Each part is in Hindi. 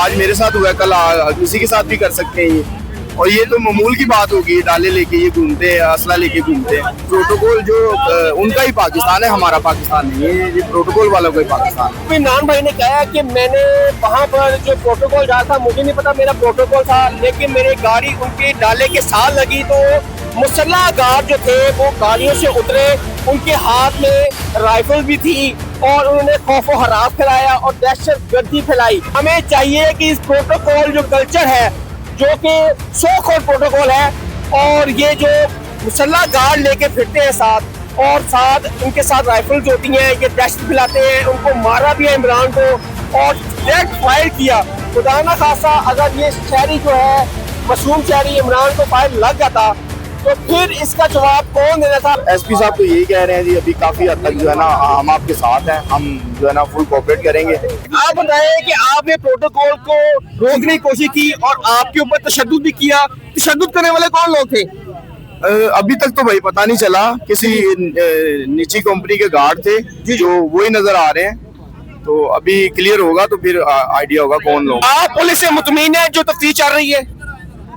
आज मेरे साथ हुआ है, कल किसी के साथ भी कर सकते हैं ये। और ये तो मामूल की बात होगी, डाले लेके ये घूमते हैं, असला लेके घूमते हैं। प्रोटोकॉल जो उनका ही पाकिस्तान है, हमारा पाकिस्तान नहीं है। ये प्रोटोकॉल वालों का ही पाकिस्तान है। इमरान भाई ने कहा कि मैंने वहाँ पर जो प्रोटोकॉल डाला था, मुझे नहीं पता मेरा प्रोटोकॉल था, लेकिन मेरी गाड़ी उनके डाले के साथ लगी तो मुसल्ला गार्ड जो थे वो गाड़ियों से उतरे, उनके हाथ में राइफल भी थी और उन्होंने खौफ व हरास फैलाया और दहशत गर्दी फैलाई। हमें चाहिए कि इस प्रोटोकॉल जो कल्चर है, जो कि सो खोल प्रोटोकॉल है, और ये जो मुसल्ला गार्ड लेके फिरते हैं साथ, और साथ उनके साथ राइफल्स होती हैं, ये दहशत फैलाते हैं। उनको मारा भी है इमरान को और डायरेक्ट फायर किया। खुदा ना खासा अगर ये शहरी जो है, मासूम शहरी इमरान को फायर लग जाता तो फिर इसका जवाब कौन देना था। एसपी साहब तो यही कह रहे हैं जी, अभी काफी हद तक जो है ना हम आपके साथ हैं, हम जो है ना फुल कोऑपरेट करेंगे। आप बताएं कि आपने प्रोटोकॉल को रोकने की कोशिश की और आपके ऊपर तशद्दुद भी किया। तशद्दुद करने वाले कौन लोग थे? अभी तक तो भाई पता नहीं चला, किसी निजी कंपनी के गार्ड थे जो वही नजर आ रहे हैं। तो अभी क्लियर होगा तो फिर आइडिया होगा कौन लोग। आप पुलिस से मुतमीन है जो तफ्तीश चल रही है?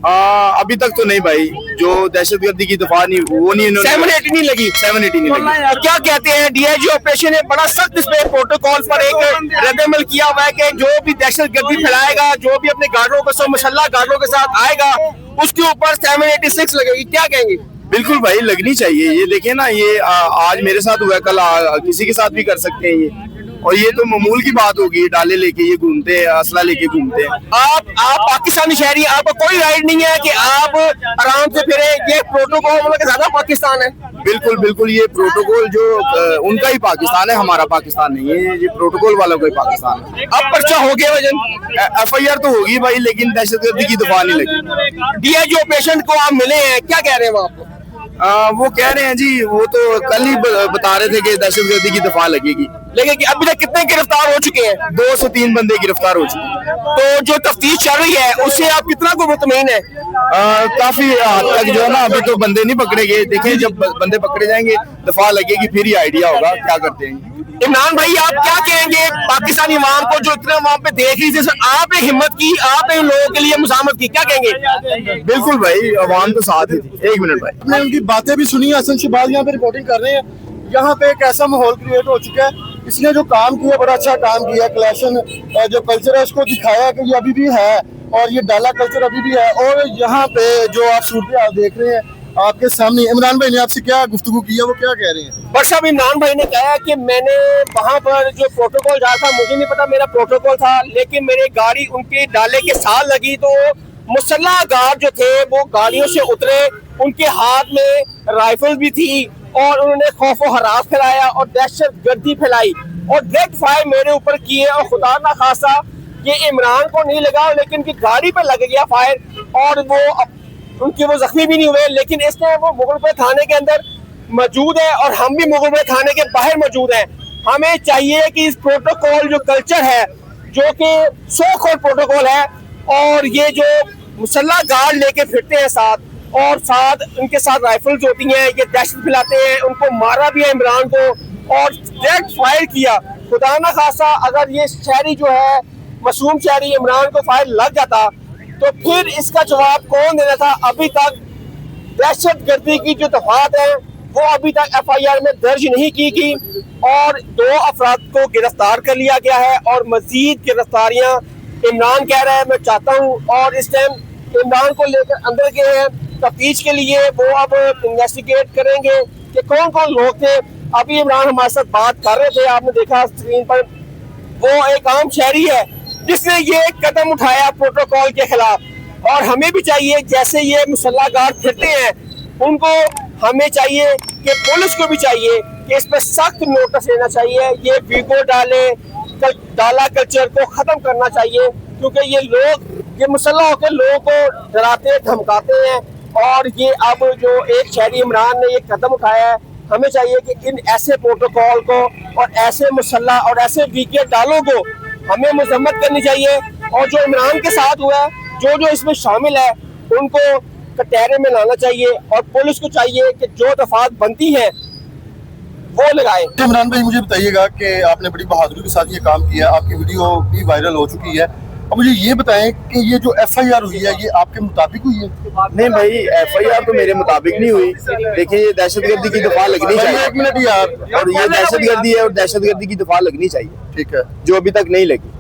अभी तक तो नहीं भाई, जो दहशतगर्दी की दफा नहीं वो नहीं, 780 नहीं लगी। 780 नहीं लगी। क्या कहते हैं डीआईजी ऑपरेशन ने बड़ा सख्त इस पे प्रोटोकॉल पर एक रद्द-ए-अमल किया हुआ है कि जो भी दहशतगर्दी फैलाएगा, जो भी अपने गार्डों के साथ मुसल्लह गार्डों के साथ आएगा, उसके ऊपर 786 लगेगी। क्या कहेंगे? बिल्कुल भाई, लगनी चाहिए। ये देखिए ना, ये आज मेरे साथ हुआ है, कल किसी के साथ भी कर सकते हैं ये। और ये तो मामूल की बात होगी, डाले लेके ये घूमते हैं, असला लेके घूमते हैं। आप पाकिस्तानी शहरी, आपका कोई राइट नहीं है कि आप आराम से फिरे। ये प्रोटोकॉल वालों के ज्यादा पाकिस्तान है। बिल्कुल बिल्कुल, ये प्रोटोकॉल जो उनका ही पाकिस्तान है, हमारा पाकिस्तान नहीं है। ये प्रोटोकॉल वालों का ही पाकिस्तान है। अब पर्चा हो गया वजन, FIR तो होगी भाई, लेकिन दहशतगर्दी की दफा नहीं लगी। डीआईजी ऑपरेशन को आप मिले हैं, क्या कह रहे हैं वो आपको? वो कह रहे हैं जी, वो तो कल ही बता रहे थे कि दहशतगर्दी की दफा लगेगी। लेकिन अभी तक कितने गिरफ्तार हो चुके हैं? 2 से 3 बंदे गिरफ्तार हो चुके हैं। तो जो तफ्तीश चल रही है उससे आप कितना को मुतमईन है? काफी हद तक जो है ना, अभी तो बंदे नहीं पकड़े गए। देखिए जब बंदे पकड़े जाएंगे, दफा लगेगी, फिर ही आइडिया होगा क्या करते हैं। इमरान भाई, आप क्या कहेंगे पाकिस्तानी अवाम को जो इतना वहाँ पे देख रही थी? आपने हिम्मत की, आपने इन लोगों के लिए मुजामत की, क्या कहेंगे? बिल्कुल भाई, अवाम तो साथ ही थी। 1 मिनट भाई, हमने उनकी बातें भी सुनी। हसन शहबाज यहाँ पे रिपोर्टिंग कर रहे हैं। यहाँ पे एक ऐसा माहौल क्रिएट हो चुका है। इसने जो काम किया, बड़ा अच्छा काम किया। कलेक्शन जो कल्चर है उसको दिखाया कि ये अभी भी है, और ये डाला कल्चर अभी भी है। और यहाँ पे जो आप सूरत देख रहे हैं आपके सामने, इमरान भाई ने आपसे क्या गुफ्तगू की है, वो क्या कह रहे हैं? बट साहब, इमरान भाई ने कहा कि मैंने वहाँ पर जो प्रोटोकॉल डाला था, मुझे नहीं पता मेरा प्रोटोकॉल था, लेकिन मेरी गाड़ी उनके डाले के साथ लगी तो मुसल्ला गार्ड जो थे वो गाड़ियों से उतरे, उनके हाथ में राइफल भी थी और उन्होंने खौफ व हरास फैलाया और दहशत गर्दी फैलाई और डायरेक्ट फायर मेरे ऊपर किए। और खुदा ना खासा ये इमरान को नहीं लगा, लेकिन की गाड़ी पर लग गया फायर और वो जख्मी भी नहीं हुए। लेकिन इसने वो मुगलपुर थाने के अंदर मौजूद है और हम भी मुगलपुर थाने के बाहर मौजूद हैं। हमें चाहिए कि इस प्रोटोकॉल जो कल्चर है, जो कि सो खोल प्रोटोकॉल है, और ये जो मुसल्ला गार्ड लेके फिरते हैं साथ, और साथ उनके साथ राइफल्स होती हैं, ये दहशत फैलाते हैं। उनको मारा भी है इमरान को और डायरेक्ट फायर किया। खुदा ना खासा अगर ये शहरी जो है, मासूम शहरी इमरान को फायर लग जाता तो फिर इसका जवाब कौन देना था। अभी तक दहशत गर्दी की जो दफात है वो अभी तक FIR में दर्ज नहीं की गई और 2 अफराद को गिरफ्तार कर लिया गया है और मजीद गिरफ्तारियां इमरान कह रहा है मैं चाहता हूं। और इस टाइम इमरान को लेकर अंदर गए हैं तफ्तीश के लिए। वो अब इन्वेस्टिगेट करेंगे कि कौन कौन लोग थे। अभी इमरान हमारे साथ बात कर रहे थे, आपने देखा स्क्रीन पर। वो एक आम शहरी है जिसने ये कदम उठाया प्रोटोकॉल के खिलाफ, और हमें भी चाहिए जैसे ये मुसल्ला गार्ड फिरते हैं उनको हमें चाहिए कि पुलिस को भी चाहिए कि इस पर सख्त नोटिस लेना चाहिए। ये वीगो डाला कल्चर को खत्म करना चाहिए, क्योंकि ये लोग ये मुसल्ला होकर लोगों को डराते धमकाते हैं। और ये अब जो एक शहरी इमरान ने ये कदम उठाया है, हमें चाहिए कि इन ऐसे प्रोटोकॉल को और ऐसे मुसल्ला और ऐसे वीके डालों को हमें मजम्मत करनी चाहिए। और जो इमरान के साथ हुआ है, जो इसमें शामिल है, उनको कटहरे में लाना चाहिए और पुलिस को चाहिए कि जो दफात बनती है वो लगाए। इमरान भाई, मुझे बताइएगा कि आपने बड़ी बहादुरी के साथ ये काम किया, आपकी वीडियो भी वायरल हो चुकी है, अब मुझे ये बताएं कि ये जो FIR हुई है ये आपके मुताबिक हुई है? नहीं भाई, FIR तो मेरे मुताबिक नहीं हुई। देखिए, ये दहशतगर्दी की दफा लगनी भाई, चाहिए। एक मिनट यार। और ये दहशतगर्दी है और दहशतगर्दी की दफा लगनी चाहिए, ठीक है, जो अभी तक नहीं लगी।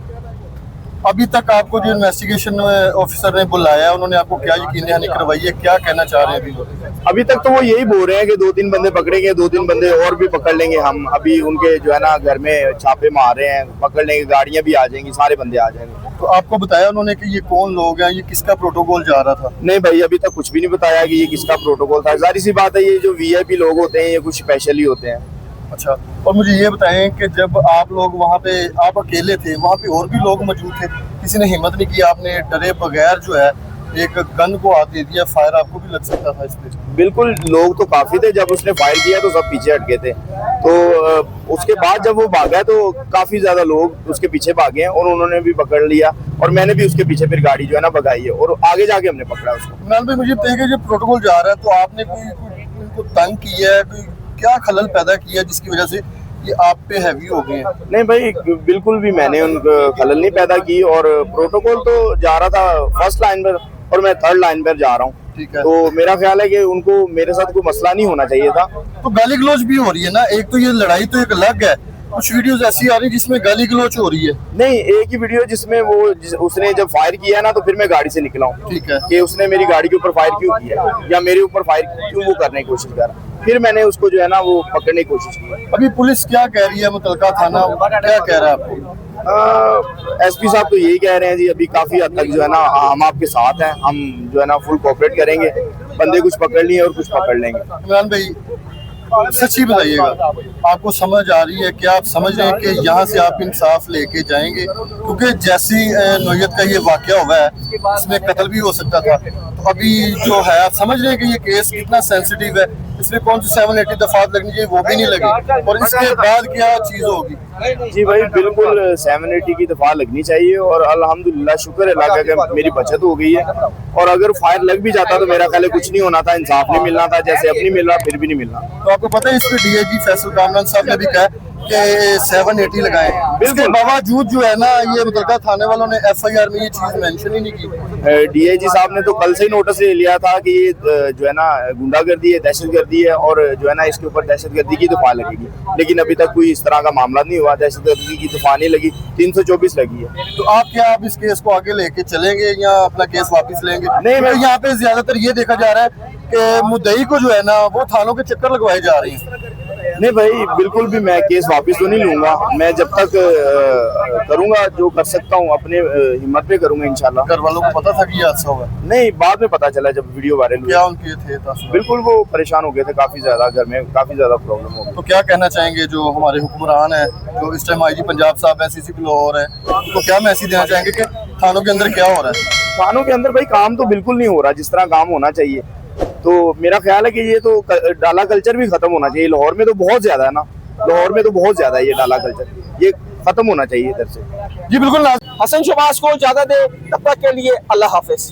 अभी तक आपको जो इन्वेस्टिगेशन ऑफिसर ने बुलाया उन्होंने आपको क्या यकीन दहानी करवाई है, क्या कहना चाह रहे हैं अभी? अभी तक तो वो यही बोल रहे हैं कि 2-3 बंदे पकड़ेंगे, 2-3 बंदे और भी पकड़ लेंगे हम। अभी उनके जो है ना घर में छापे मार रहे हैं, पकड़ लेंगे, गाड़ियां भी आ जाएंगी, सारे बंदे आ जाएंगे। तो आपको बताया उन्होंने कि ये कौन लोग हैं, ये किसका प्रोटोकॉल जा रहा था? नहीं भाई, अभी तक कुछ भी नहीं बताया कि ये किसका प्रोटोकॉल था। जाहिर सी बात है, ये जो VIP लोग होते हैं ये कुछ स्पेशल ही होते हैं। अच्छा, और मुझे ये बताएं कि जब आप लोग वहाँ पे आप अकेले थे, वहाँ पे और भी लोग मौजूद थे, किसी ने हिम्मत नहीं की, आपने डरे बगैर जो है एक गन को हाथ दे दिया, फायर आपको भी लग सकता था इस पे? बिल्कुल, लोग तो काफी थे। जब उसने फायर किया तो सब पीछे हट गए थे। तो उसके बाद जब वो भागा तो काफी ज्यादा लोग उसके पीछे भागे हैं और उन्होंने भी पकड़ लिया और मैंने भी उसके पीछे फिर गाड़ी जो है ना भगाई है और आगे जाके हमने पकड़ा उसको। इमरान भाई, मुझे बताइए कि जो प्रोटोकॉल जा रहा है तो आपने कोई उनको तंग किया है, कोई क्या खलल पैदा किया जिसकी वजह से ये आप पे हैवी हो गए हैं? नहीं भाई, बिल्कुल भी मैंने उनको खलल नहीं पैदा की। और प्रोटोकॉल तो जा रहा था फर्स्ट लाइन पर और मैं थर्ड लाइन पर जा रहा हूँ। ठीक है, तो मेरा ख्याल है कि उनको मेरे साथ कोई मसला नहीं होना चाहिए था। तो गाली गलौज भी हो रही है ना, एक तो ये लड़ाई तो एक अलग है, कुछ वीडियोस ऐसी आ रही है जिसमें गाली गलौज हो रही है। नहीं, एक ही वीडियो जिसमें उसने जब फायर किया ना तो फिर मैं गाड़ी से निकला हूँ ठीक है, कि उसने मेरी गाड़ी के ऊपर फायर क्यों किया या मेरे ऊपर फायर क्यों वो करने की कोशिश कर रहा। फिर मैंने उसको जो है ना वो पकड़ने की कोशिश की। अभी पुलिस क्या कह रही है, मुतलका थाना क्या कह रहा है आपको? SP साहब तो यही कह रहे हैं जी, अभी काफी हद तक जो है ना हम आपके साथ हैं, हम जो है ना फुल कोऑपरेट करेंगे, बंदे कुछ पकड़ लिए और कुछ पकड़ लेंगे। इमरान भाई, सच्ची बताइएगा, आपको समझ आ रही है, क्या आप समझ रहे हैं कि यहाँ से आप इंसाफ लेके जाएंगे? क्योंकि जैसी नौयत का ये वाकया हुआ है, इसमें कत्ल भी हो सकता था। तो अभी जो है आप समझ रहे हैं कि ये केस कितना सेंसिटिव है, इसमें कौन सी 780 दफात लगनी चाहिए वो भी नहीं लगी, और इसके बाद क्या चीज होगी? जी भाई, बिल्कुल 780 की दफा लगनी चाहिए और अल्हम्दुलिल्लाह शुक्र है अल्लाह का कि मेरी बचत हो गई है। और अगर फायर लग भी जाता तो मेरा ख्याल है कुछ नहीं होना था, इंसाफ नहीं मिलना था। जैसे अब नहीं मिल रहा फिर भी नहीं मिलना। तो आपको पता है इस पे DIG फैसल कामरान साहब ने भी कहा कि 780 लगाएं, इसके बावजूद जो है ना ये मुतलका थाने वालों ने FIR में ये चीज मेंशन ही नहीं की। DIG साहब ने तो कल से ही नोटिस ले लिया था कि ये जो है ना गुंडागर्दी है, दहशतगर्दी है और जो है ना इसके ऊपर दहशतगर्दी की दफा लगेगी। लेकिन अभी तक कोई इस तरह का मामला नहीं हुआ, दहशतगर्दी की दफा नहीं लगी, 324 लगी है। तो आप इस केस को आगे लेके चलेंगे या अपना केस वापस लेंगे? नहीं, मैं यहाँ पे ज्यादातर ये देखा जा रहा है कि मुद्दई को जो है ना वो थानों के चक्कर लगवाए जा रहे हैं। नहीं भाई, बिल्कुल भी मैं केस वापस तो नहीं लूंगा। मैं जब तक करूंगा जो कर सकता हूँ अपने हिम्मत पे करूंगा इंशाल्लाह। घर वालों को पता था कि ये हादसा हुआ? नहीं, बाद में पता चला जब वीडियो वायरल क्या हुआ। उनके थे तासुरात? बिल्कुल वो परेशान हो गए थे काफी ज्यादा, घर में काफी ज्यादा प्रॉब्लम हो गई। तो क्या कहना चाहेंगे जो हमारे हुक्मरान है, जो इस टाइम IG पंजाब साहब है, CCP लाहौर है, तो क्या मैसेज देना चाहेंगे कि थानों के अंदर क्या हो रहा है? थानों के अंदर भाई काम तो बिल्कुल नहीं हो रहा जिस तरह काम होना चाहिए। तो मेरा ख्याल है कि ये तो डाला कल्चर भी खत्म होना चाहिए। लाहौर में तो बहुत ज्यादा है ना, लाहौर में तो बहुत ज्यादा है ये डाला कल्चर, ये खत्म होना चाहिए इधर से। जी बिल्कुल। हसन शहबाज को इजाजत दे, तब तक के लिए अल्लाह हाफिज।